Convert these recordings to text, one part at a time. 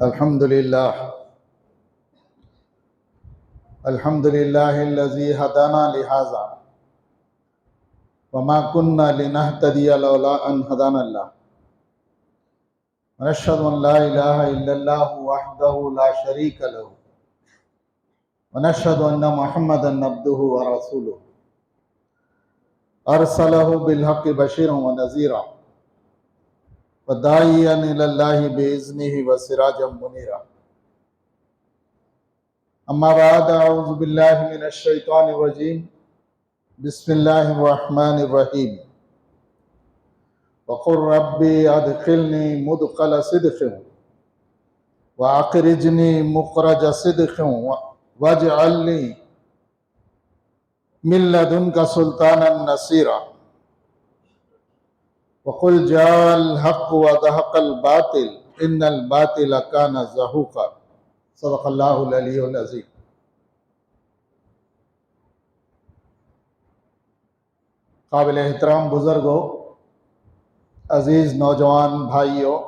الحمد لله الذي هدانا لهذا وما كنا لنهتدي لولا أن هدانا الله ونشهد أن لا إله إلا الله وحده لا شريك له ونشهد أن محمدا عبده ورسوله أرسله بالحق بشيرا ونذيرا وداعيا إلى الله بإذنه وسراجا منيرا أما بعد أعوذ بالله من الشيطان الرجيم بسم الله الرحمن الرحيم وقل ربي أدخلني مدخل صدق وأخرجني مخرج صدق واجعل لي من لدنك سلطانا نصيرا وقل جاء الحق وزهق الباطل إن الباطل كان زهوقا صدق اللہ العلی العظیم۔ قابل احترام بزرگوں، عزیز نوجوان بھائیوں،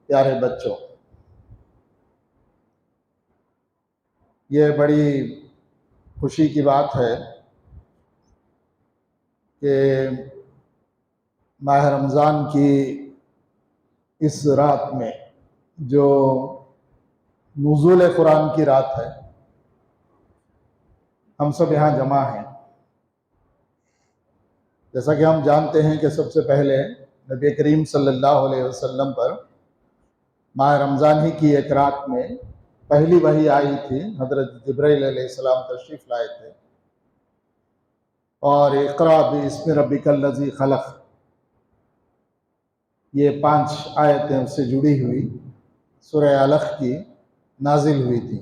پیارے بچوں، یہ بڑی خوشی کی بات ہے کہ ماہ رمضان کی اس رات میں جو نزول قرآن کی رات ہے، ہم سب یہاں جمع ہیں۔ جیسا کہ ہم جانتے ہیں کہ سب سے پہلے نبی کریم صلی اللہ علیہ وسلم پر ماہ رمضان ہی کی ایک رات میں پہلی وحی آئی تھی۔ حضرت جبرائیل علیہ السلام تشریف لائے تھے اور اقرأ باسم ربک الذی خلق، یہ 5 آیتیں اس سے جڑی ہوئی سورہ علق کی نازل ہوئی تھی۔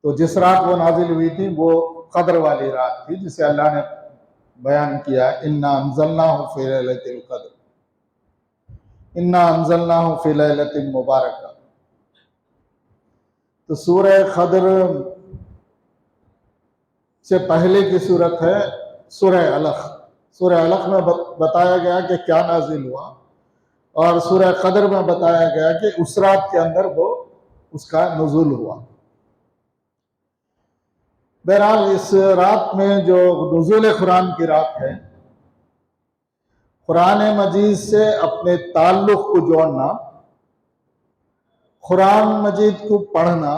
تو جس رات وہ نازل ہوئی تھی وہ قدر والی رات تھی، جسے اللہ نے بیان کیا اِنَّا أَنزَلْنَاهُ فِي لَيْلَةِ الْقَدْرِ، اِنَّا أَنزَلْنَاهُ فِي لَيْلَةٍ مُبَارَكَةٍ۔ تو سورہ قدر سے پہلے کی صورت ہے سورہ علق۔ سورہ علق میں بتایا گیا کہ کیا نازل ہوا، اور سورہ قدر میں بتایا گیا کہ اس رات کے اندر وہ اس کا نزول ہوا۔ بہرحال اس رات میں جو نزول قرآن کی رات ہے، قرآن مجید سے اپنے تعلق کو جوڑنا، قرآن مجید کو پڑھنا،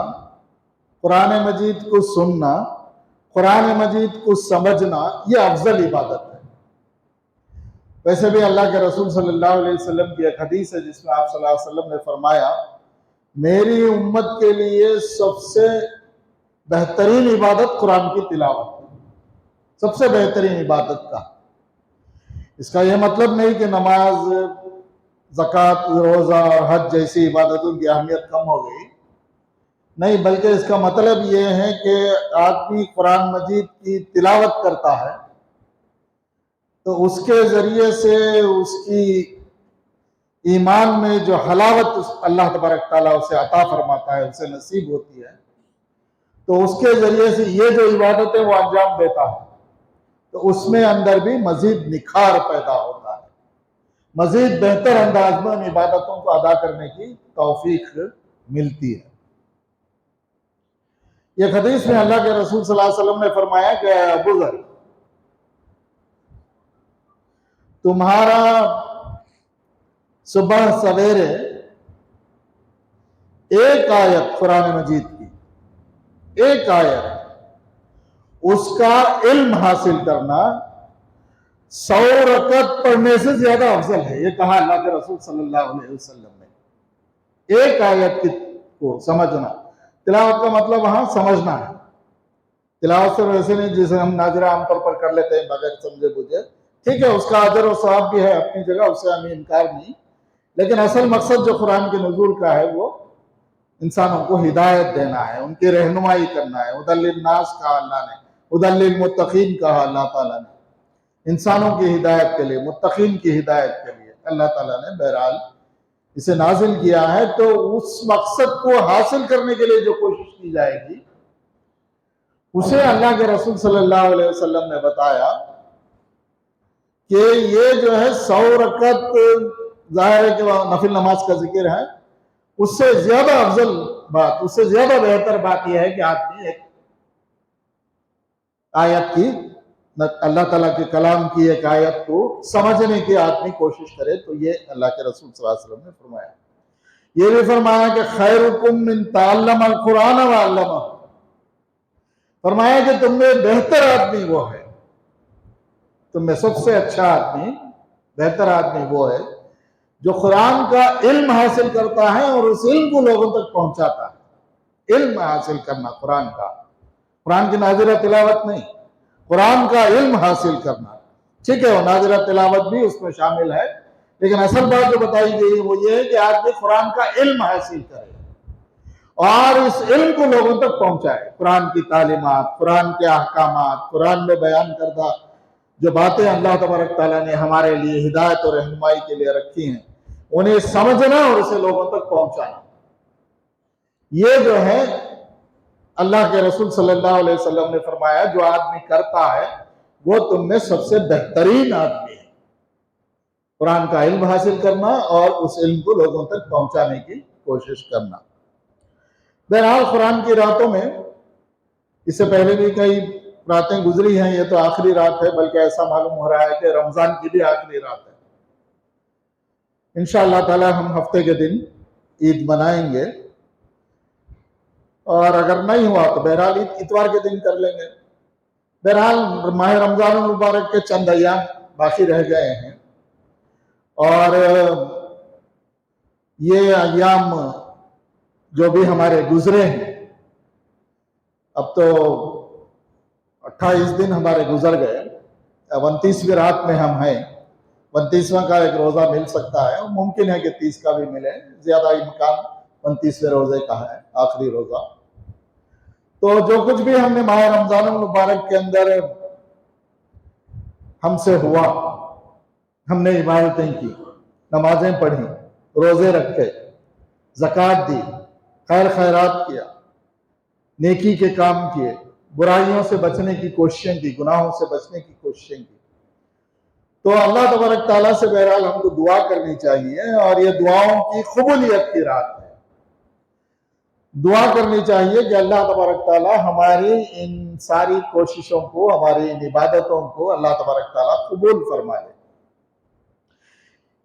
قرآن مجید کو سننا، قرآن مجید کو سمجھنا، یہ افضل عبادت ہے۔ ویسے بھی اللہ کے رسول صلی اللہ علیہ وسلم کی ایک حدیث ہے جس میں آپ صلی اللہ علیہ وسلم نے فرمایا، میری امت کے لیے سب سے بہترین عبادت قرآن کی تلاوت ہے، سب سے بہترین عبادت کا۔ اس کا یہ مطلب نہیں کہ نماز، زکوٰۃ، روزہ اور حج جیسی عبادتوں کی اہمیت کم ہو گئی، نہیں، بلکہ اس کا مطلب یہ ہے کہ آدمی قرآن مجید کی تلاوت کرتا ہے تو اس کے ذریعے سے اس کی ایمان میں جو حلاوت اللہ تبارک تعالیٰ اسے عطا فرماتا ہے، اسے نصیب ہوتی ہے، تو اس کے ذریعے سے یہ جو عبادت ہے وہ انجام دیتا ہے، تو اس میں اندر بھی مزید نکھار پیدا ہوتا ہے، مزید بہتر انداز میں ان عبادتوں کو ادا کرنے کی توفیق ملتی ہے۔ یہ حدیث میں اللہ کے رسول صلی اللہ علیہ وسلم نے فرمایا کہ اے ابو ذر، تمہارا صبح سویرے ایک آیت قرآن مجید کی، ایک آیت، اس کا علم حاصل کرنا 100 رکعت پڑھنے سے زیادہ افضل ہے۔ یہ کہا اللہ کے رسول صلی اللہ علیہ وسلم نے۔ ایک آیت کو سمجھنا، تلاوت کا مطلب وہاں سمجھنا ہے۔ تلاوت سے ویسے نہیں جسے ہم ناظرہ عام طور پر کر لیتے ہیں بغیر سمجھے بجھے، ٹھیک ہے، اس کا اجر و ثواب بھی ہے اپنی جگہ، اس سے ہمیں انکار نہیں، لیکن اصل مقصد جو قرآن کے نزول کا ہے وہ انسانوں کو ہدایت دینا ہے، ان کی رہنمائی کرنا ہے۔ ہدی للناس کہا اللہ نے، ہدی للمتقین کہا اللہ تعالیٰ نے، انسانوں کی ہدایت کے لیے، متقین کی ہدایت کے لیے اللہ تعالیٰ نے بہرحال اسے نازل کیا ہے۔ تو اس مقصد کو حاصل کرنے کے لیے جو کوشش کی جائے گی، اسے اللہ کے رسول صلی اللہ علیہ وسلم نے بتایا کہ یہ جو ہے 100 رکعت ظاہر ہے کہ نفل نماز کا ذکر ہے، اس سے زیادہ افضل بات، اس سے زیادہ بہتر بات یہ ہے کہ آدمی ایک آیت کی، اللہ تعالیٰ کے کلام کی ایک آیت کو سمجھنے کی آدمی کوشش کرے. تو یہ اللہ کے رسول صلی اللہ علیہ وسلم نے فرمایا. یہ بھی فرمایا کہ خیرکم من تعلم القرآن وعلمہ، فرمایا کہ تم میں بہتر آدمی وہ ہے، تم میں سب سے اچھا آدمی، بہتر آدمی وہ ہے جو قرآن کا علم حاصل کرتا ہے اور اس علم کو لوگوں تک پہنچاتا ہے. علم حاصل کرنا قرآن کا، قرآن کی ناظرہ تلاوت نہیں، قرآن کا علم حاصل کرنا. ٹھیک ہے وہ ناظرہ تلاوت بھی اس میں شامل ہے، لیکن اصل بات جو بتائی گئی وہ یہ ہے کہ آدمی قرآن کا علم حاصل کرے اور اس علم کو لوگوں تک پہنچائے. قرآن کی تعلیمات، قرآن کے احکامات، قرآن میں بیان کردہ جو باتیں اللہ تبارک تعالیٰ نے ہمارے لیے ہدایت اور رہنمائی کے لیے رکھی ہیں، انہیں سمجھنا اور اسے لوگوں تک پہنچانا. یہ جو ہے اللہ کے رسول صلی اللہ علیہ وسلم نے فرمایا جو آدمی کرتا ہے وہ تم میں سب سے بہترین آدمی ہے. قرآن کا علم حاصل کرنا اور اس علم کو لوگوں تک پہنچانے کی کوشش کرنا. بہرحال قرآن کی راتوں میں، اس سے پہلے بھی کئی راتیں گزری ہیں، یہ تو آخری رات ہے، بلکہ ایسا معلوم ہو رہا ہے کہ رمضان کی بھی آخری رات ہے. انشاءاللہ تعالی ہم ہفتے کے دن عید منائیں گے، اور اگر نہیں ہوا تو بہرحال اتوار کے دن کر لیں گے. بہرحال ماہ رمضان المبارک کے چند ایام باقی رہ گئے ہیں، اور یہ ایام جو بھی ہمارے گزرے ہیں، اب تو 28 دن ہمارے گزر گئے، 29ویں رات میں ہم ہیں. 29واں کا ایک روزہ مل سکتا ہے، ممکن ہے کہ 30 کا بھی ملے، زیادہ امکان 29ویں روزے کا ہے، آخری روزہ. تو جو کچھ بھی ہم نے ماہ رمضان المبارک کے اندر ہم سے ہوا، ہم نے عبادتیں کی، نمازیں پڑھی، روزے رکھے، زکوٰۃ دی، خیر خیرات کیا، نیکی کے کام کیے، برائیوں سے بچنے کی کوششیں کی، گناہوں سے بچنے کی کوششیں کی، تو اللہ تبارک تعالیٰ سے بہرحال ہم کو دعا کرنی چاہیے. اور یہ دعاؤں کی قبولیت کی رات ہے. دعا کرنی چاہیے کہ اللہ تبارک تعالیٰ ہماری ان ساری کوششوں کو، ہماری ان عبادتوں کو اللہ تبارک تعالیٰ قبول فرمائے.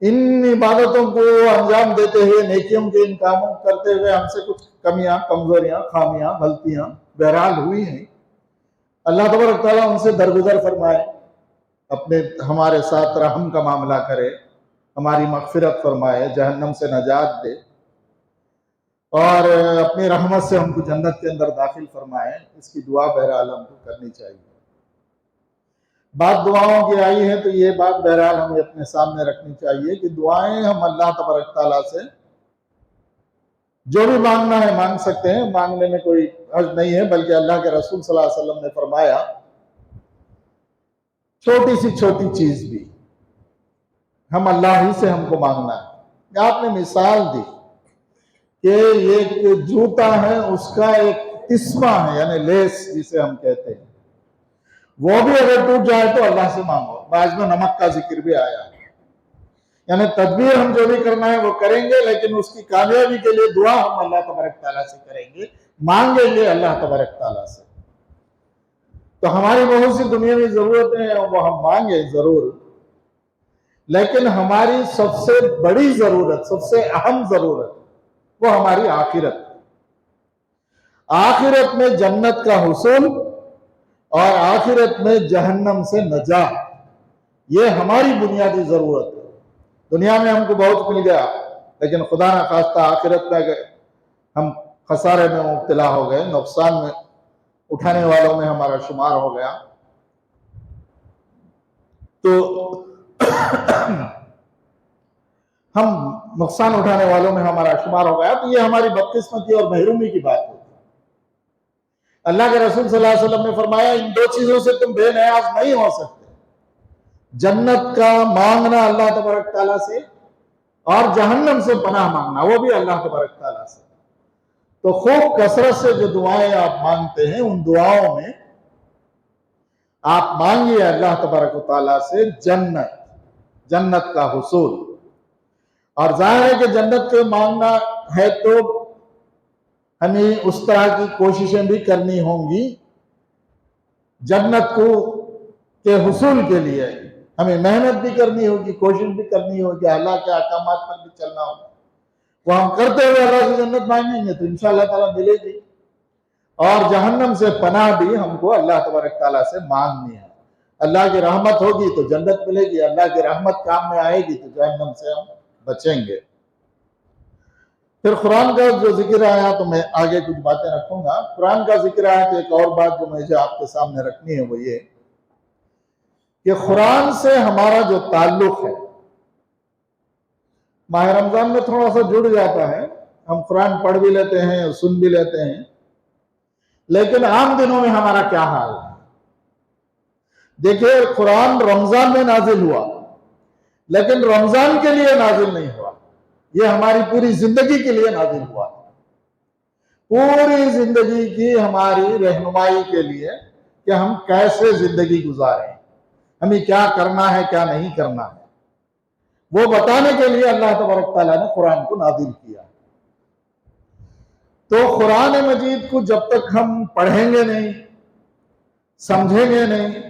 ان عبادتوں کو انجام دیتے ہوئے، نیکیوں کے ان کاموں کرتے ہوئے ہم سے کچھ کمیاں، کمزوریاں، خامیاں، غلطیاں بہرحال ہوئی ہیں. اللہ تبارک تعالیٰ ان سے درگزر فرمائے، اپنے ہمارے ساتھ رحم کا معاملہ کرے، ہماری مغفرت فرمائے، جہنم سے نجات دے، اور اپنی رحمت سے ہم کو جنت کے اندر داخل فرمائے. اس کی دعا بہرحال ہم کو کرنی چاہیے. بات دعاؤں کی آئی ہے تو یہ بات بہرحال ہمیں اپنے سامنے رکھنی چاہیے کہ دعائیں ہم اللہ تبارک تعالیٰ سے جو بھی مانگنا ہے مانگ سکتے ہیں، مانگنے میں کوئی حرج نہیں ہے. بلکہ اللہ کے رسول صلی اللہ علیہ وسلم نے فرمایا چھوٹی سی چھوٹی چیز بھی ہم اللہ ہی سے ہم کو مانگنا ہے. آپ نے مثال دی کہ ایک جوتا ہے، اس کا ایک تسمہ ہے، یعنی لیس جسے ہم کہتے ہیں، وہ بھی اگر ٹوٹ جائے تو اللہ سے مانگو. بعض میں نمک کا ذکر بھی آیا ہے. یعنی تدبیر ہم جو بھی کرنا ہے وہ کریں گے، لیکن اس کی کامیابی کے لیے دعا ہم اللہ تبارک تعالیٰ سے کریں گے، مانگیں گے اللہ تبارک تعالیٰ سے. تو ہماری بہت سی دنیاوی ضرورتیں ہیں وہ ہم مانگیں ضرور، لیکن ہماری سب سے بڑی ضرورت، سب سے اہم ضرورت وہ ہماری آخرت. آخرت میں جنت کا حصول اور آخرت میں جہنم سے نجات، یہ ہماری بنیادی ضرورت ہے. دنیا میں ہم کو بہت مل گیا، لیکن خدا نہ خواستہ آخرت میں ہم خسارے میں مبتلا ہو گئے، نقصان میں اٹھانے والوں میں ہمارا شمار ہو گیا. تو ہم نقصان اٹھانے والوں میں ہمارا شمار ہو گیا، تو یہ ہماری بدقسمتی اور محرومی کی بات ہے. اللہ کے رسول صلی اللہ علیہ وسلم نے فرمایا ان دو چیزوں سے تم بے نیاز نہیں ہو سکتے، جنت کا مانگنا اللہ تبارک تعالیٰ سے، اور جہنم سے پناہ مانگنا وہ بھی اللہ تبارک تعالیٰ سے. تو خوب کثرت سے جو دعائیں آپ مانگتے ہیں، ان دعاؤں میں آپ مانگیے اللہ تبارک و تعالیٰ سے جنت کا حصول. اور ظاہر ہے کہ جنت کے مانگنا ہے تو ہمیں اس طرح کی کوششیں بھی کرنی ہوں گی جنت کو کے حصول کے لیے. ہمیں محنت بھی کرنی ہوگی، کوشش بھی کرنی ہوگی، اللہ کے احکامات پر بھی چلنا ہوگا. وہ ہم کرتے ہوئے اللہ سے جنت مانگیں گے تو انشاءاللہ تعالیٰ ملے گی. اور جہنم سے پناہ بھی ہم کو اللہ تبارک تعالیٰ سے مانگنی ہے. اللہ کی رحمت ہوگی تو جنت ملے گی، اللہ کی رحمت کام میں آئے گی تو جہنم سے ہم بچیں گے. پھر قرآن کا جو ذکر آیا تو میں آگے کچھ باتیں رکھوں گا. قرآن کا ذکر آیا تو ایک اور بات جو مجھے آپ کے سامنے رکھنی ہے وہ یہ کہ قرآن سے ہمارا جو تعلق ہے ماہ رمضان میں تھوڑا سا جڑ جاتا ہے. ہم قرآن پڑھ بھی لیتے ہیں، سن بھی لیتے ہیں، لیکن عام دنوں میں ہمارا کیا حال ہے؟ دیکھیں قرآن رمضان میں نازل ہوا لیکن رمضان کے لیے نازل نہیں ہوا، یہ ہماری پوری زندگی کے لیے نازل ہوا. پوری زندگی کی ہماری رہنمائی کے لیے کہ ہم کیسے زندگی گزاریں، ہمیں کیا کرنا ہے کیا نہیں کرنا ہے، وہ بتانے کے لیے اللہ تبارک تعالیٰ نے قرآن کو نازل کیا. تو قرآن مجید کو جب تک ہم پڑھیں گے نہیں، سمجھیں گے نہیں،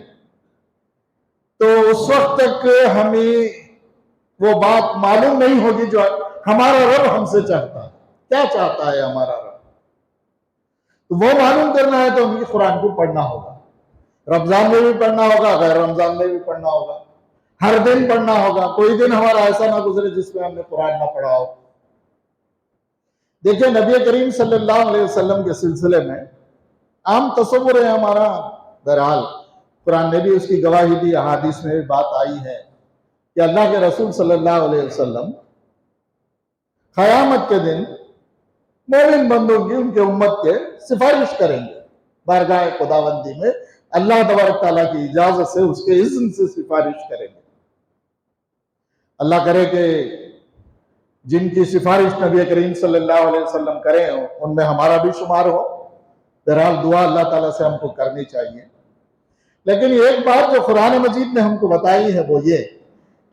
تو اس وقت تک ہمیں وہ بات معلوم نہیں ہوگی جو ہمارا رب ہم سے چاہتا ہے. کیا چاہتا ہے ہمارا رب؟ تو وہ معلوم کرنا ہے تو ہمیں قرآن کو پڑھنا ہوگا. رمضان میں بھی پڑھنا ہوگا، غیر رمضان میں بھی پڑھنا ہوگا، ہر دن پڑھنا ہوگا. کوئی دن ہمارا ایسا نہ گزرے جس میں ہم نے قرآن نہ پڑھا ہو. دیکھیں نبی کریم صلی اللہ علیہ وسلم کے سلسلے میں عام تصور ہے ہمارا، بہرحال قرآن نے بھی اس کی گواہی دی، احادیث میں بھی بات آئی ہے کہ اللہ کے رسول صلی اللہ علیہ وسلم قیامت کے دن مومن بندوں کی، ان کے امت کے سفارش کریں گے بارگاہ خداوندی میں. اللہ تبارک تعالیٰ کی اجازت سے، اس کے اذن سے سفارش کریں گے. اللہ کرے کہ جن کی سفارش نبی کریم صلی اللہ علیہ وسلم کریں ان میں ہمارا بھی شمار ہو. بہرحال دعا اللہ تعالیٰ سے ہم کو کرنی چاہیے. لیکن ایک بات جو قرآن مجید نے ہم کو بتائی ہے وہ یہ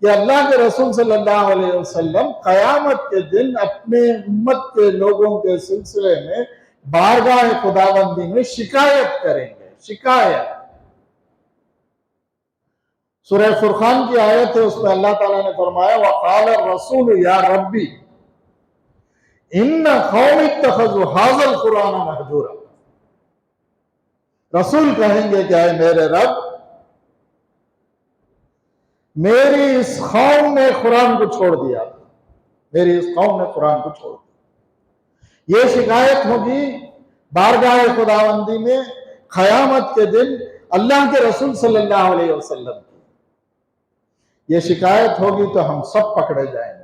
کہ اللہ کے رسول صلی اللہ علیہ وسلم قیامت کے دن اپنے امت کے لوگوں کے سلسلے میں بارگاہ خداوندی میں شکایت کریں گے. شکایت سورہ فرقان کی آیت ہے، اس میں اللہ تعالیٰ نے فرمایا وَقَالَ الرَّسُولُ يَا رَبِّ إِنَّ قَوْمِ اتَّخَذُوا هَذَا الْقُرْآنَ مَهْجُورًا. رسول کہیں گے کہ اے میرے رب، میری اس قوم نے قرآن کو چھوڑ دیا، میری اس قوم نے قرآن کو چھوڑ دیا. یہ شکایت ہوگی بارگاہ خداوندی میں قیامت کے دن اللہ کے رسول صلی اللہ علیہ وسلم کی. یہ شکایت ہوگی تو ہم سب پکڑے جائیں گے.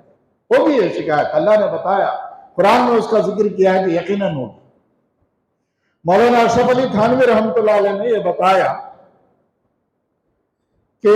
ہوگی یہ شکایت، اللہ نے بتایا، قرآن میں اس کا ذکر کیا ہے کہ یقیناً ہوگی. مولانا اشرف علی تھانوی رحمۃ اللہ علیہ نے یہ بتایا کہ